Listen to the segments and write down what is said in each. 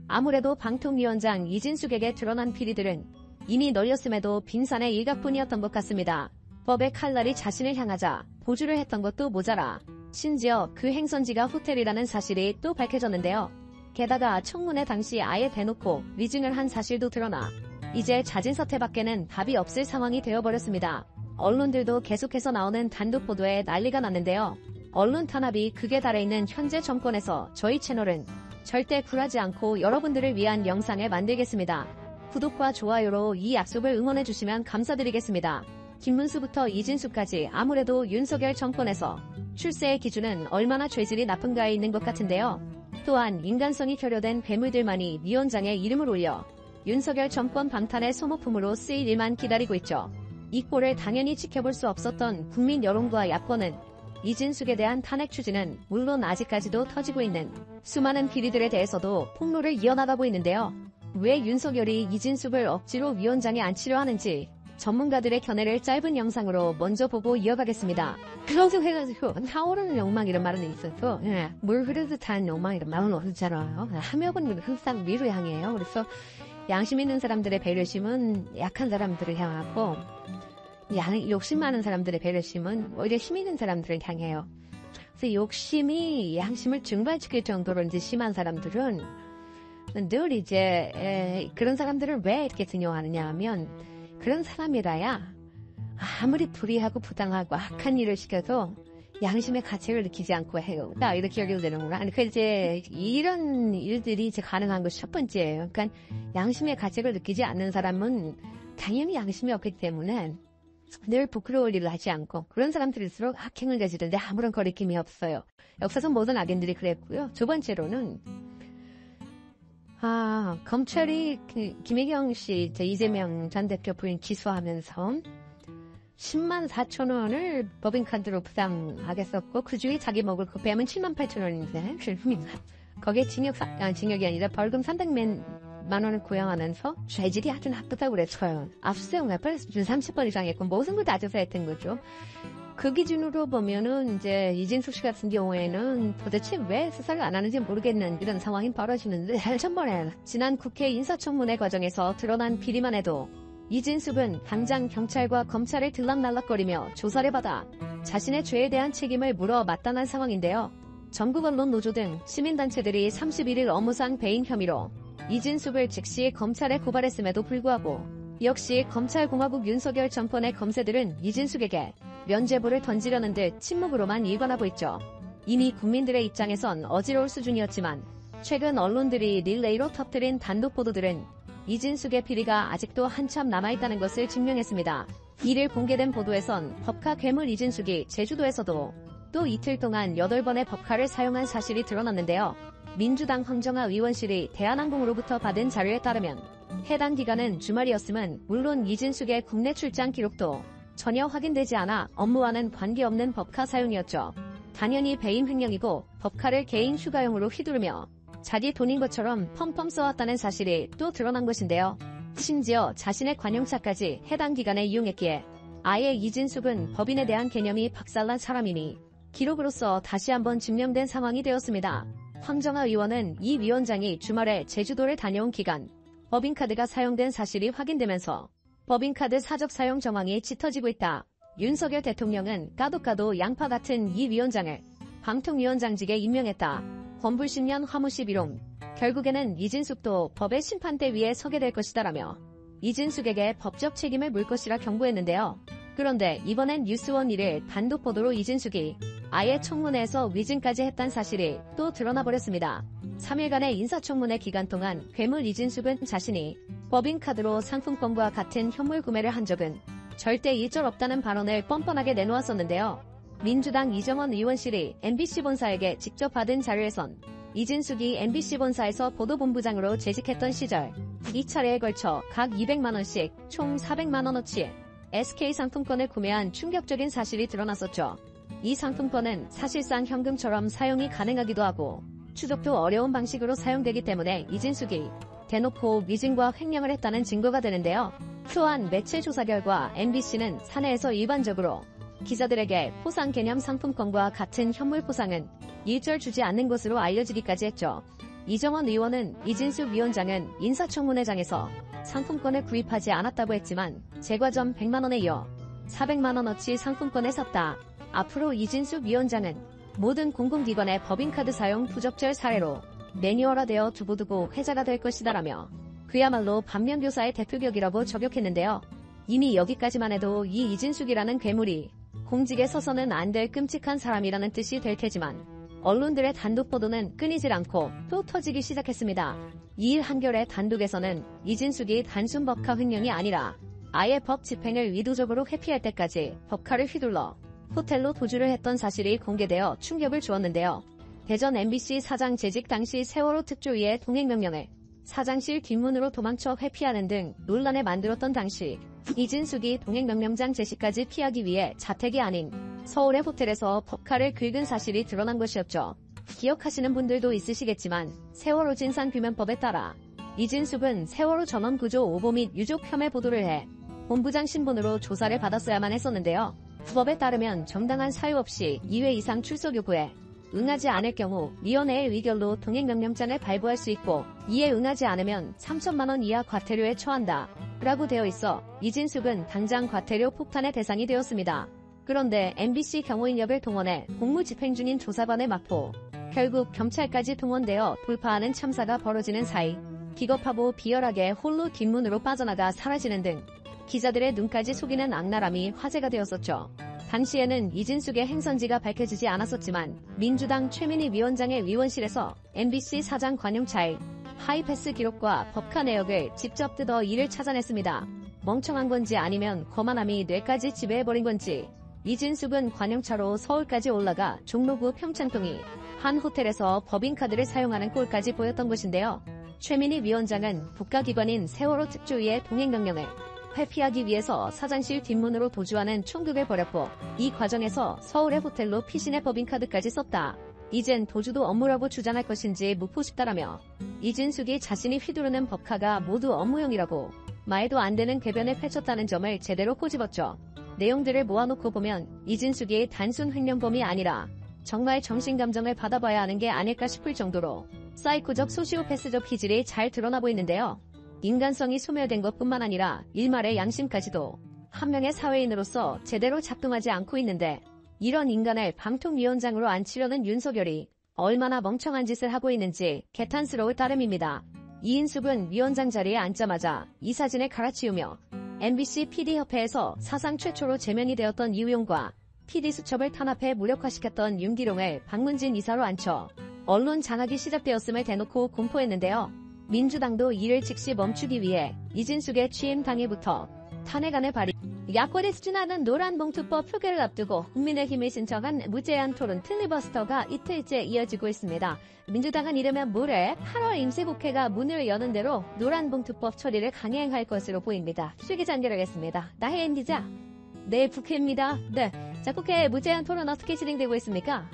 아무래도 방통위원장 이진숙에게 드러난 비리들은 이미 널렸음에도 빙산의 일각뿐이었던 것 같습니다. 법의 칼날이 자신을 향하자 보조를 했던 것도 모자라 심지어 그 행선지가 호텔이라는 사실이 또 밝혀졌는데요. 게다가 청문회 당시 아예 대놓고 위증을 한 사실도 드러나 이제 자진 사퇴밖에는 답이 없을 상황이 되어버렸습니다. 언론들도 계속해서 나오는 단독 보도에 난리가 났는데요. 언론 탄압이 극에 달해 있는 현재 정권에서 저희 채널은 절대 굴하지 않고 여러분들을 위한 영상을 만들겠습니다. 구독과 좋아요로 이 약속을 응원해주시면 감사드리겠습니다. 김문수부터 이진숙까지 아무래도 윤석열 정권에서 출세의 기준은 얼마나 죄질이 나쁜가에 있는 것 같은데요. 또한 인간성이 결여된 괴물들만이 위원장의 이름을 올려 윤석열 정권 방탄의 소모품으로 쓰일 일만 기다리고 있죠. 이 꼴을 당연히 지켜볼 수 없었던 국민 여론과 야권은 이진숙에 대한 탄핵 추진은 물론 아직까지도 터지고 있는 수많은 비리들에 대해서도 폭로를 이어나가고 있는데요. 왜 윤석열이 이진숙을 억지로 위원장에 앉히려 하는지 전문가들의 견해를 짧은 영상으로 먼저 보고 이어가겠습니다. 그렇게 해가지고 타오르는 욕망이란 말은 있어서 물 흐르듯한 욕망이란 말은 없잖아요. 함욕은 항상 위로 향해요. 그래서 양심 있는 사람들의 배려심은 약한 사람들을 향하고 욕심 많은 사람들의 배려심은 오히려 힘 있는 사람들을 향해요. 그래서 욕심이 양심을 증발시킬 정도로 이제 심한 사람들은 늘 이제 그런 사람들을 왜 이렇게 등용하느냐 하면 그런 사람이라야 아무리 불의하고 부당하고 악한 일을 시켜도 양심의 가책을 느끼지 않고 해요. 이렇게 연결되는구나. 그 이제 이런 일들이 이제 가능한 것이 첫 번째예요. 그러니까 양심의 가책을 느끼지 않는 사람은 당연히 양심이 없기 때문에 늘 부끄러울 일을 하지 않고 그런 사람들일수록 악행을 저지르는데 아무런 거리낌이 없어요. 역사상 모든 악인들이 그랬고요. 두 번째로는 검찰이 김혜경 씨, 이재명 전 대표 부인 기소하면서 10만 4천 원을 법인카드로 부담하겠었고 그 중에 자기 먹을 그 뱀은 7만 8천 원인데 거기에 징역이 아니라 벌금 300만 원을 구형하면서 죄질이 아주 나쁘다고 그랬어요. 압수수색 벌써 30번 이상 했고 모든 걸 따져서 했던 거죠. 그 기준으로 보면은 이제 이진숙 씨 같은 경우에는 도대체 왜 수사를 안 하는지 모르겠는 이런 상황이 벌어지는데 전번에 지난 국회 인사청문회 과정에서 드러난 비리만 해도 이진숙은 당장 경찰과 검찰을 들락날락거리며 조사를 받아 자신의 죄에 대한 책임을 물어 마땅한 상황인데요. 전국 언론 노조 등 시민단체들이 31일 업무상 배임 혐의로 이진숙을 즉시 검찰에 고발했음에도 불구하고 역시 검찰공화국 윤석열 정권의 검세들은 이진숙에게 면죄부를 던지려는 듯 침묵으로만 일관하고 있죠. 이미 국민들의 입장에선 어지러울 수준이었지만 최근 언론들이 릴레이로 터뜨린 단독 보도들은 이진숙의 비리가 아직도 한참 남아있다는 것을 증명했습니다. 이를 공개된 보도에선 법카 괴물 이진숙이 제주도에서도 또 이틀 동안 8번의 법카를 사용한 사실이 드러났는데요. 민주당 황정아 의원실이 대한항공으로부터 받은 자료에 따르면 해당 기간은 주말이었음은 물론 이진숙의 국내 출장 기록도 전혀 확인되지 않아 업무와는 관계없는 법카 사용이었죠. 당연히 배임 횡령이고 법카를 개인 휴가용으로 휘두르며 자기 돈인 것처럼 펌펌 써왔다는 사실이 또 드러난 것인데요. 심지어 자신의 관용차까지 해당 기간에 이용했기에 아예 이진숙은 법인에 대한 개념이 박살난 사람이니 기록으로서 다시 한번 증명된 상황이 되었습니다. 황정아 의원은 이 위원장이 주말에 제주도를 다녀온 기간 법인카드가 사용된 사실이 확인되면서 법인카드 사적 사용 정황이 짙어지고 있다. 윤석열 대통령은 까도 양파 같은 이 위원장을 방통위원장직에 임명했다. 권불10년 화무시비론. 결국에는 이진숙도 법의 심판대 위에 서게 될 것이다라며 이진숙에게 법적 책임을 물 것이라 경고했는데요. 그런데 이번엔 뉴스원 1일 단독 보도로 이진숙이 아예 청문회에서 위증까지 했다는 사실이 또 드러나버렸습니다. 3일간의 인사청문회 기간 동안 괴물 이진숙은 자신이 법인카드로 상품권과 같은 현물 구매를 한 적은 절대 일절 없다는 발언을 뻔뻔하게 내놓았었는데요. 민주당 이정원 의원실이 MBC 본사에게 직접 받은 자료에선 이진숙이 MBC 본사에서 보도본부장으로 재직했던 시절 2차례에 걸쳐 각 200만원씩 총 400만원어치 SK 상품권을 구매한 충격적인 사실이 드러났었죠. 이 상품권은 사실상 현금처럼 사용이 가능하기도 하고 추적도 어려운 방식으로 사용되기 때문에 이진숙이 대놓고 위증과 횡령을 했다는 증거가 되는데요. 또한 매체 조사 결과 MBC는 사내에서 일반적으로 기자들에게 포상 개념 상품권과 같은 현물 포상은 일절 주지 않는 것으로 알려지기까지 했죠. 이정원 의원은 이진숙 위원장은 인사청문회장에서 상품권을 구입하지 않았다고 했지만 제과점 100만원에 이어 400만원어치 상품권을 샀다. 앞으로 이진숙 위원장은 모든 공공기관의 법인카드 사용 부적절 사례로 매뉴얼화되어 두고두고 회자가 될 것이다라며 그야말로 반면교사의 대표격이라고 저격했는데요. 이미 여기까지만 해도 이 이진숙이라는 괴물이 공직에 서서는 안 될 끔찍한 사람이라는 뜻이 될 테지만 언론들의 단독 보도는 끊이질 않고 또 터지기 시작했습니다. 2일 한겨레 단독에서는 이진숙이 단순 법카 횡령이 아니라 아예 법 집행을 의도적으로 회피할 때까지 법카를 휘둘러 호텔로 도주를 했던 사실이 공개되어 충격을 주었는데요. 대전 MBC 사장 재직 당시 세월호 특조위의 동행명령을 사장실 뒷문으로 도망쳐 회피하는 등 논란을 만들었던 당시 이진숙이 동행명령장 제시까지 피하기 위해 자택이 아닌 서울의 호텔에서 법카를 긁은 사실이 드러난 것이었죠. 기억하시는 분들도 있으시겠지만 세월호 진상규명법에 따라 이진숙은 세월호 전원구조 오보 및 유족 혐의 보도를 해 본부장 신분으로 조사를 받았어야만 했었는데요. 법에 따르면 정당한 사유 없이 2회 이상 출석 요구에 응하지 않을 경우 위원회의 의결로 동행명령장을 발부할 수 있고 이에 응하지 않으면 3천만원 이하 과태료에 처한다 라고 되어 있어 이진숙은 당장 과태료 폭탄의 대상이 되었습니다. 그런데 MBC 경호인력을 동원해 공무집행 중인 조사반의 막포 결국 경찰까지 동원되어 돌파하는 참사가 벌어지는 사이 기겁하고 비열하게 홀로 뒷문으로 빠져나가 사라지는 등 기자들의 눈까지 속이는 악랄함이 화제가 되었었죠. 당시에는 이진숙의 행선지가 밝혀지지 않았었지만 민주당 최민희 위원장의 위원실에서 MBC 사장 관용차의 하이패스 기록과 법카 내역을 직접 뜯어 이를 찾아냈습니다. 멍청한 건지 아니면 거만함이 뇌까지 지배해버린 건지 이진숙은 관용차로 서울까지 올라가 종로구 평창동이 한 호텔에서 법인카드를 사용하는 꼴까지 보였던 것인데요. 최민희 위원장은 국가기관인 세월호 특조위의 동행명령을 회피하기 위해서 사장실 뒷문으로 도주하는 총극을 벌였고 이 과정에서 서울의 호텔로 피신의 법인카드까지 썼다. 이젠 도주도 업무라고 주장할 것인지 묻고 싶다라며 이진숙이 자신이 휘두르는 법카가 모두 업무용이라고 말도 안 되는 궤변을 펼쳤다는 점을 제대로 꼬집었죠. 내용들을 모아놓고 보면 이진숙이 단순 횡령범이 아니라 정말 정신감정을 받아봐야 하는 게 아닐까 싶을 정도로 사이코적 소시오패스적 기질이 잘 드러나 보이는데요. 인간성이 소멸된 것뿐만 아니라 일말의 양심까지도 한 명의 사회인으로서 제대로 작동하지 않고 있는데 이런 인간을 방통위원장으로 앉히려는 윤석열이 얼마나 멍청한 짓을 하고 있는지 개탄스러울 따름입니다. 이인숙은 위원장 자리에 앉자마자 이 사진을 갈아치우며 MBC PD협회에서 사상 최초로 제명이 되었던 이우용과 PD수첩을 탄압해 무력화시켰던 윤기룡을 박문진 이사로 앉혀 언론 장악이 시작되었음을 대놓고 공포했는데요. 민주당도 이를 즉시 멈추기 위해 이진숙의 취임 당일부터 탄핵안을 발의. 야권이 추진하는 노란봉투법 표결을 앞두고 국민의힘이 신청한 무제한 토론 필리버스터가 이틀째 이어지고 있습니다. 민주당은 이르면 모레 8월 임시국회가 문을 여는 대로 노란봉투법 처리를 강행할 것으로 보입니다. 실기자 연결하겠습니다. 나혜인 기자. 네, 국회입니다. 네, 자, 국회 무제한 토론 어떻게 진행되고 있습니까?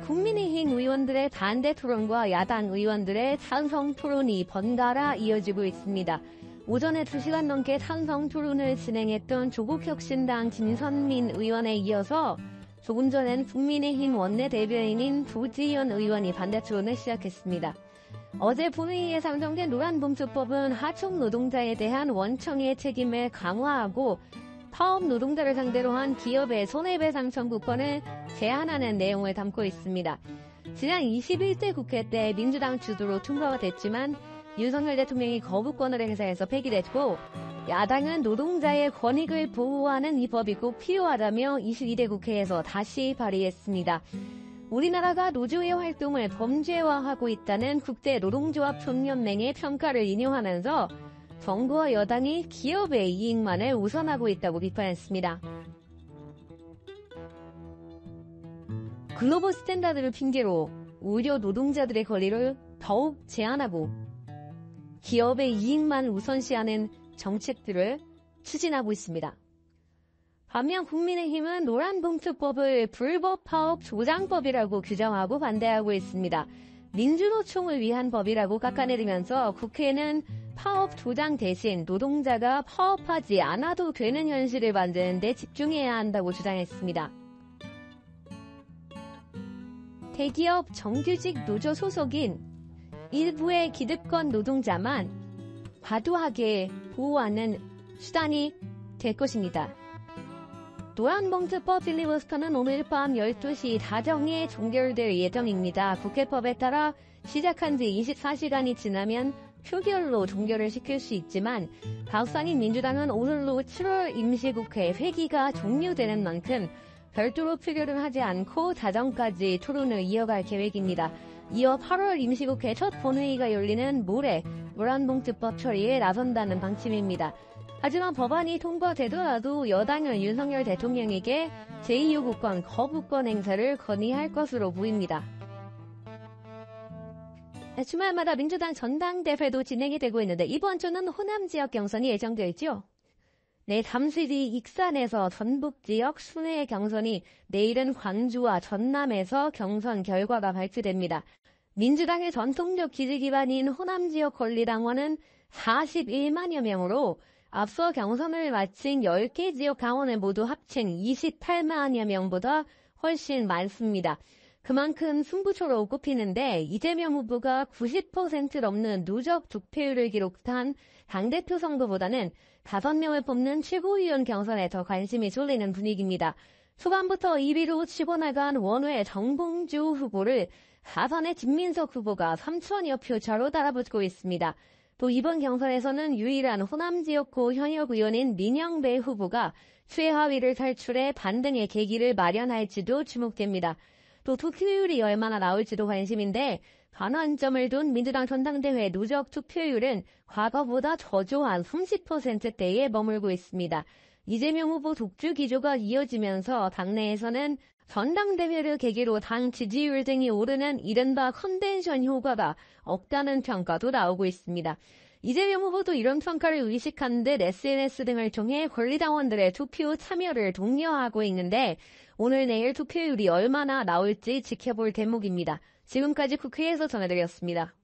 국민의힘 의원들의 반대 토론과 야당 의원들의 찬성 토론이 번갈아 이어지고 있습니다. 오전에 2시간 넘게 찬성 토론을 진행했던 조국혁신당 김선민 의원에 이어서 조금 전엔 국민의힘 원내대변인인 조지현 의원이 반대 토론을 시작했습니다. 어제 본회의에 상정된 노란봉투법은 하청 노동자에 대한 원청의 책임을 강화하고 파업 노동자를 상대로 한 기업의 손해배상 청구권을 제한하는 내용을 담고 있습니다. 지난 21대 국회 때 민주당 주도로 통과가 됐지만 윤석열 대통령이 거부권을 행사해서 폐기됐고 야당은 노동자의 권익을 보호하는 이 법이 꼭 필요하다며 22대 국회에서 다시 발의했습니다. 우리나라가 노조의 활동을 범죄화하고 있다는 국제노동조합 총연맹의 평가를 인용하면서 정부와 여당이 기업의 이익만을 우선하고 있다고 비판했습니다. 글로벌 스탠다드를 핑계로 오히려 노동자들의 권리를 더욱 제한하고 기업의 이익만 우선시하는 정책들을 추진하고 있습니다. 반면 국민의힘은 노란봉투법을 불법 파업 조장법이라고 규정하고 반대하고 있습니다. 민주노총을 위한 법이라고 깎아내리면서 국회는 파업 조장 대신 노동자가 파업하지 않아도 되는 현실을 만드는 데 집중해야 한다고 주장했습니다. 대기업 정규직 노조 소속인 일부의 기득권 노동자만 과도하게 보호하는 수단이 될 것입니다. 노란봉투법 필리버스터는 오늘 밤 12시 다정에 종결될 예정입니다. 국회법에 따라 시작한 지 24시간이 지나면 표결로 종결을 시킬 수 있지만 박상인 민주당은 오늘로 7월 임시국회 회기가 종료되는 만큼 별도로 표결을 하지 않고 다정까지 토론을 이어갈 계획입니다. 이어 8월 임시국회 첫 본회의가 열리는 모레 노란봉투법 처리에 나선다는 방침입니다. 하지만 법안이 통과되더라도 여당은 윤석열 대통령에게 제2요구권 거부권 행사를 건의할 것으로 보입니다. 주말마다 민주당 전당대회도 진행이 되고 있는데 이번 주는 호남 지역 경선이 예정되어 있죠. 네, 잠실이 익산에서 전북 지역 순회 경선이 내일은 광주와 전남에서 경선 결과가 발표됩니다. 민주당의 전통적 지지 기반인 호남 지역 권리당원은 41만여 명으로 앞서 경선을 마친 10개 지역 당원을 모두 합친 28만여 명보다 훨씬 많습니다. 그만큼 승부처로 꼽히는데 이재명 후보가 90% 넘는 누적 득표율을 기록한 당대표 선거보다는 5명을 뽑는 최고위원 경선에 더 관심이 쏠리는 분위기입니다. 초반부터 2위로 치고 나간 원외 정봉주 후보를 하선의 진민석 후보가 3천여 표 차로 따라붙고 있습니다. 또 이번 경선에서는 유일한 호남 지역구 현역 의원인 민영배 후보가 최하위를 탈출해 반등의 계기를 마련할지도 주목됩니다. 또 투표율이 얼마나 나올지도 관심인데 반환점을 둔 민주당 전당대회 누적 투표율은 과거보다 저조한 30%대에 머물고 있습니다. 이재명 후보 독주 기조가 이어지면서 당내에서는 전당대회를 계기로 당 지지율 등이 오르는 이른바 컨벤션 효과가 없다는 평가도 나오고 있습니다. 이재명 후보도 이런 평가를 의식한 듯 SNS 등을 통해 권리당원들의 투표 참여를 독려하고 있는데 오늘 내일 투표율이 얼마나 나올지 지켜볼 대목입니다. 지금까지 국회에서 전해드렸습니다.